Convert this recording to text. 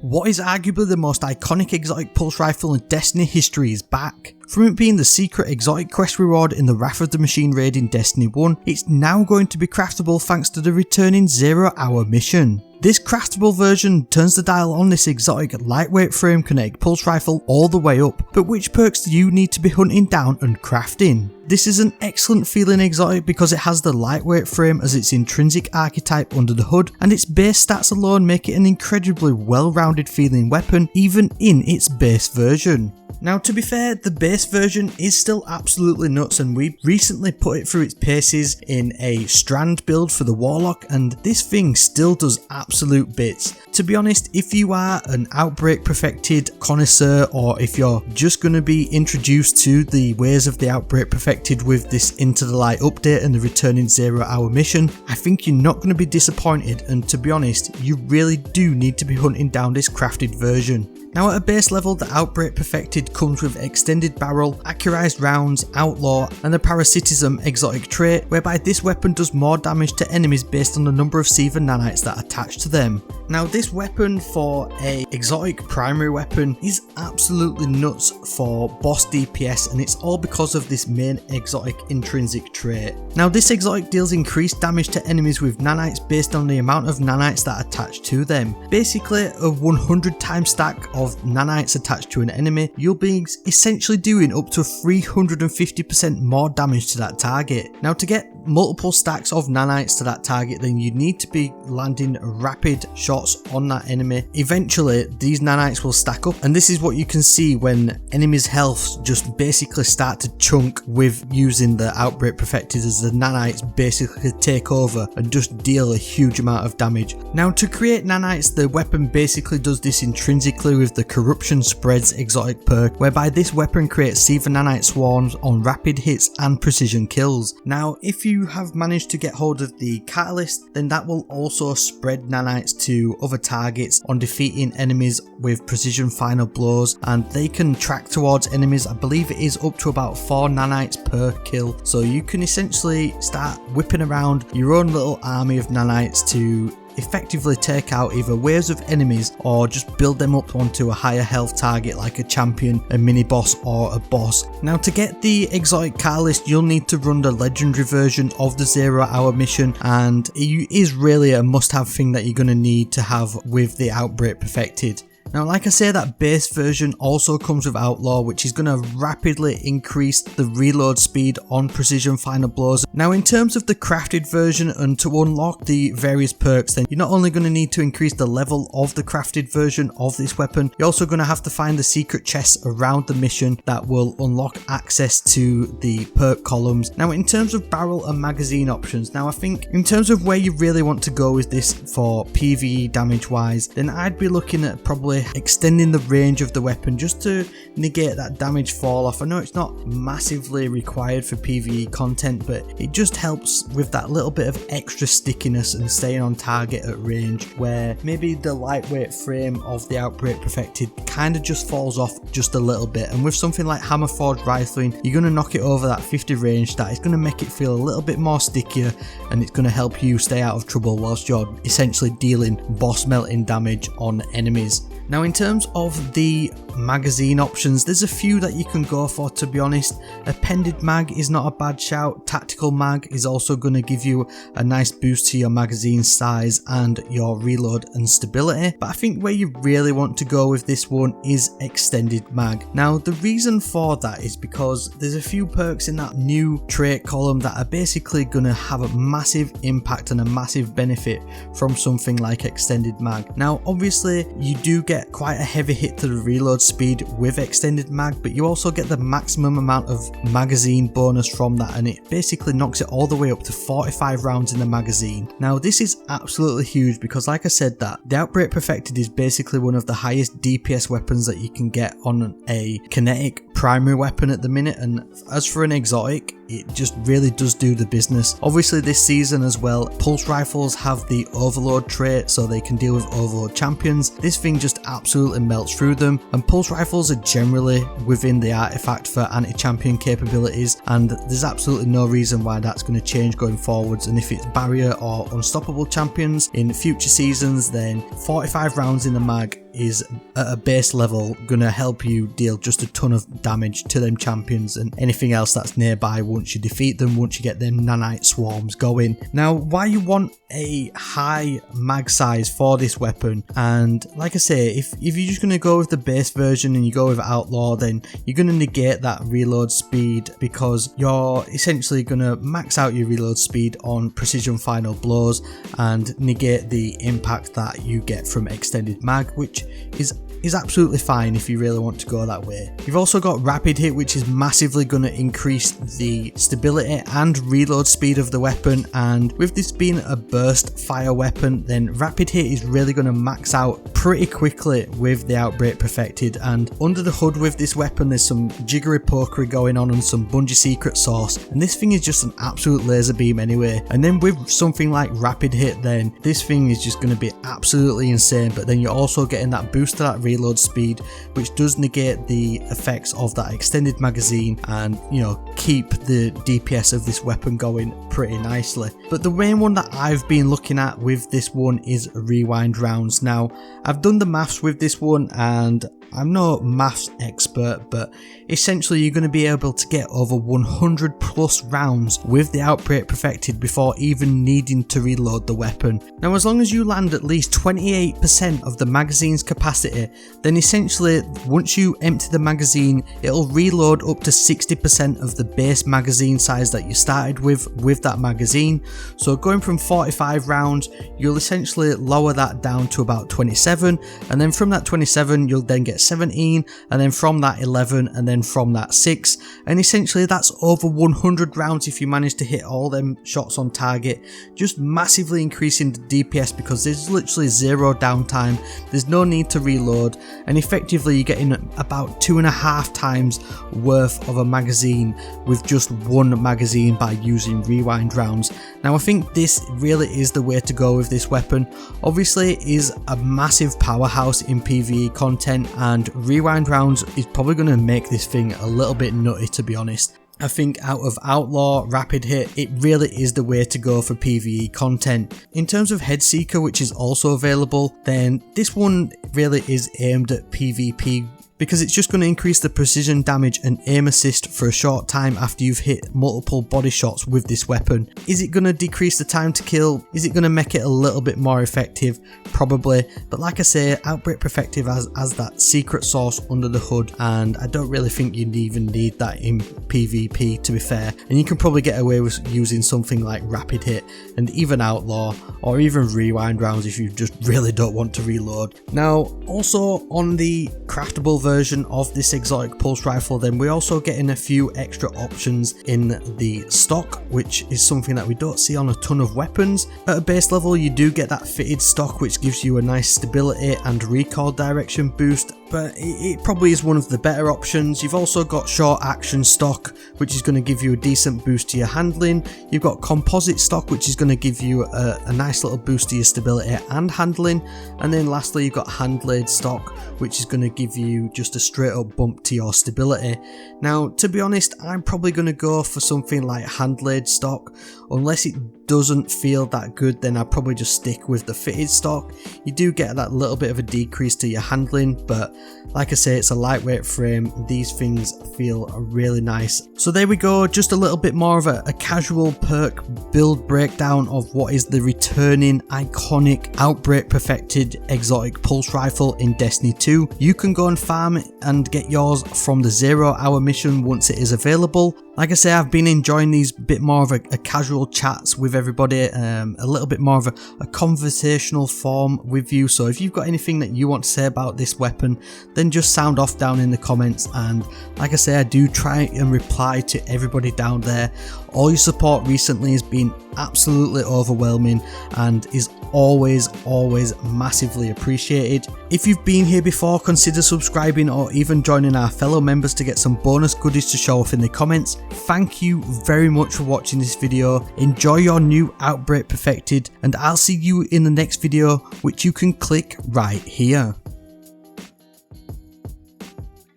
what is arguably the most iconic exotic pulse rifle in Destiny history is back. From it being the secret exotic quest reward in the Wrath of the Machine raid in Destiny 1, it's now going to be craftable thanks to the returning 0 Hour mission. This craftable version turns the dial on this exotic lightweight frame kinetic pulse rifle all the way up, but which perks do you need to be hunting down and crafting? This is an excellent feeling exotic because it has the lightweight frame as its intrinsic archetype under the hood, and its base stats alone make it an incredibly well-rounded feeling weapon even in its base version. Now, to be fair, the base version is still absolutely nuts, and we recently put it through its paces in a strand build for the Warlock, and this thing still does absolute bits. To be honest, if you are an Outbreak Perfected connoisseur, or if you're just going to be introduced to the ways of the Outbreak Perfected with this Into the Light update and the returning 0 Hour mission, I think you're not going to be disappointed, and to be honest, you really do need to be hunting down this crafted version. Now, at a base level, the Outbreak Perfected comes with extended barrel, accurized rounds, outlaw, and the parasitism exotic trait, whereby this weapon does more damage to enemies based on the number of Siva nanites that attach to them. Now, this weapon for a exotic primary weapon is absolutely nuts for boss DPS, and it's all because of this main exotic intrinsic trait. Now, this exotic deals increased damage to enemies with nanites based on the amount of nanites that attach to them. Basically, a 100 times stack of nanites attached to an enemy, you'll be essentially doing up to 350% more damage to that target. Now, to get multiple stacks of nanites to that target, then you need to be landing rapid shots on that enemy. Eventually, these nanites will stack up, and this is what you can see when enemies' health just basically start to chunk with using the Outbreak Perfected, as the nanites basically take over and just deal a huge amount of damage. Now, to create nanites, the weapon basically does this intrinsically with the Corruption Spreads exotic perk, whereby this weapon creates Siva nanite swarms on rapid hits and precision kills. Now, if you have managed to get hold of the catalyst, then that will also spread nanites to other targets on defeating enemies with precision final blows, and they can track towards enemies. I believe it is up to about 4 nanites per kill, so you can essentially start whipping around your own little army of nanites to effectively take out either waves of enemies or just build them up onto a higher health target like a champion, a mini boss, or a boss. Now, to get the exotic catalyst, you'll need to run the legendary version of the 0 Hour mission, and it is really a must-have thing that you're going to need to have with the Outbreak Perfected. Now, like I say, that base version also comes with Outlaw, which is going to rapidly increase the reload speed on precision final blows. Now, in terms of the crafted version, and to unlock the various perks, then you're not only going to need to increase the level of the crafted version of this weapon, you're also going to have to find the secret chests around the mission that will unlock access to the perk columns. Now, in terms of barrel and magazine options, now I think in terms of where you really want to go with this for PvE damage wise, then I'd be looking at probably extending the range of the weapon just to negate that damage fall off. I know it's not massively required for PvE content, but it just helps with that little bit of extra stickiness and staying on target at range, where maybe the lightweight frame of the Outbreak Perfected kind of just falls off just a little bit, and with something like hammer forged rifling, you're going to knock it over that 50 range. That is going to make it feel a little bit more stickier, and it's going to help you stay out of trouble whilst you're essentially dealing boss melting damage on enemies. Now, in terms of the magazine options, there's a few that you can go for, to be honest. Appended mag is not a bad shout. Tactical mag is also going to give you a nice boost to your magazine size and your reload and stability, but I think where you really want to go with this one is extended mag. Now, the reason for that is because there's a few perks in that new trait column that are basically going to have a massive impact and a massive benefit from something like extended mag. Now, obviously, you do get quite a heavy hit to the reload speed with extended mag, but you also get the maximum amount of magazine bonus from that, and it basically knocks it all the way up to 45 rounds in the magazine. Now, this is absolutely huge because, like I said, that the Outbreak Perfected is basically one of the highest DPS weapons that you can get on a kinetic primary weapon at the minute, and as for an exotic, it just really does do the business. Obviously, this season as well, pulse rifles have the overload trait, so they can deal with overload champions. This thing just absolutely melts through them, and pulse rifles are generally within the artifact for anti-champion capabilities, and there's absolutely no reason why that's going to change going forwards. And if it's barrier or unstoppable champions in future seasons, then 45 rounds in the mag is at a base level going to help you deal just a ton of damage to them champions and anything else that's nearby once you defeat them, once you get them nanite swarms going. Now, why you want a high mag size for this weapon, and like I say, if you're just going to go with the base version and you go with Outlaw, then you're going to negate that reload speed, because you're essentially going to max out your reload speed on precision final blows and negate the impact that you get from extended mag, which is absolutely fine if you really want to go that way. You've also got rapid hit, which is massively going to increase the stability and reload speed of the weapon, and with this being a burst fire weapon, then rapid hit is really going to max out pretty quickly with the Outbreak Perfected. And under the hood with this weapon, there's some jiggery pokery going on and some Bungie secret sauce, and this thing is just an absolute laser beam anyway. And then with something like rapid hit, then this thing is just going to be absolutely insane, but then you're also getting that boost to that reload speed, which does negate the effects of that extended magazine and, you know, keep the DPS of this weapon going pretty nicely. But the main one that I've been looking at with this one is rewind rounds. Now, I've done the maths with this one, and I'm no maths expert, but essentially you're going to be able to get over 100 plus rounds with the Outbreak Perfected before even needing to reload the weapon. Now, as long as you land at least 28% of the magazine's capacity, then essentially once you empty the magazine, it'll reload up to 60% of the base magazine size that you started with that magazine. So going from 45 rounds, you'll essentially lower that down to about 27, and then from that 27 you'll then get 17, and then from that 11, and then from that 6, and essentially that's over 100 rounds if you manage to hit all them shots on target, just massively increasing the DPS because there's literally zero downtime, there's no need to reload, and effectively you're getting about 2.5 times worth of a magazine with just one magazine by using rewind rounds. Now, I think this really is the way to go with this weapon. Obviously it is a massive powerhouse in PvE content, and rewind rounds is probably going to make this thing a little bit nutty, to be honest. I think out of Outlaw, Rapid Hit, it really is the way to go for PvE content. In terms of Headseeker, which is also available, then this one really is aimed at PvP, because it's just going to increase the precision damage and aim assist for a short time after you've hit multiple body shots with this weapon. Is it going to decrease the time to kill? Is it going to make it a little bit more effective? Probably, but like I say, Outbreak Perfected has that secret sauce under the hood, and I don't really think you'd even need that in PvP, to be fair, and you can probably get away with using something like Rapid Hit and even Outlaw, or even rewind rounds if you just really don't want to reload. Now, also on the craftable version of this exotic pulse rifle, then we're also getting a few extra options in the stock, which is something that we don't see on a ton of weapons. At a base level, you do get that fitted stock, which gives you a nice stability and recoil direction boost, but it probably is one of the better options. You've also got short action stock, which is going to give you a decent boost to your handling. You've got composite stock, which is going to give you a nice little boost to your stability and handling, and then lastly you've got hand blade stock, which is going to give you just a straight up bump to your stability. Now, to be honest, I'm probably going to go for something like hand blade stock. Unless it doesn't feel that good, then I'll probably just stick with the fitted stock. You do get that little bit of a decrease to your handling, but like I say, it's a lightweight frame. These things feel really nice. So there we go, just a little bit more of a casual perk build breakdown of what is the returning iconic Outbreak Perfected exotic pulse rifle in Destiny 2. You can go and farm it and get yours from the 0 hour mission once it is available. Like I say, I've been enjoying these bit more of a casual chats with everybody, a little bit more of a conversational form with you. So if you've got anything that you want to say about this weapon, then just sound off down in the comments. And like I say, I do try and reply to everybody down there. All your support recently has been absolutely overwhelming and is always massively appreciated. If you've been here before, consider subscribing or even joining our fellow members to get some bonus goodies to show off in the comments. Thank you very much for watching this video. Enjoy your new Outbreak Perfected, and I'll see you in the next video, which you can click right here.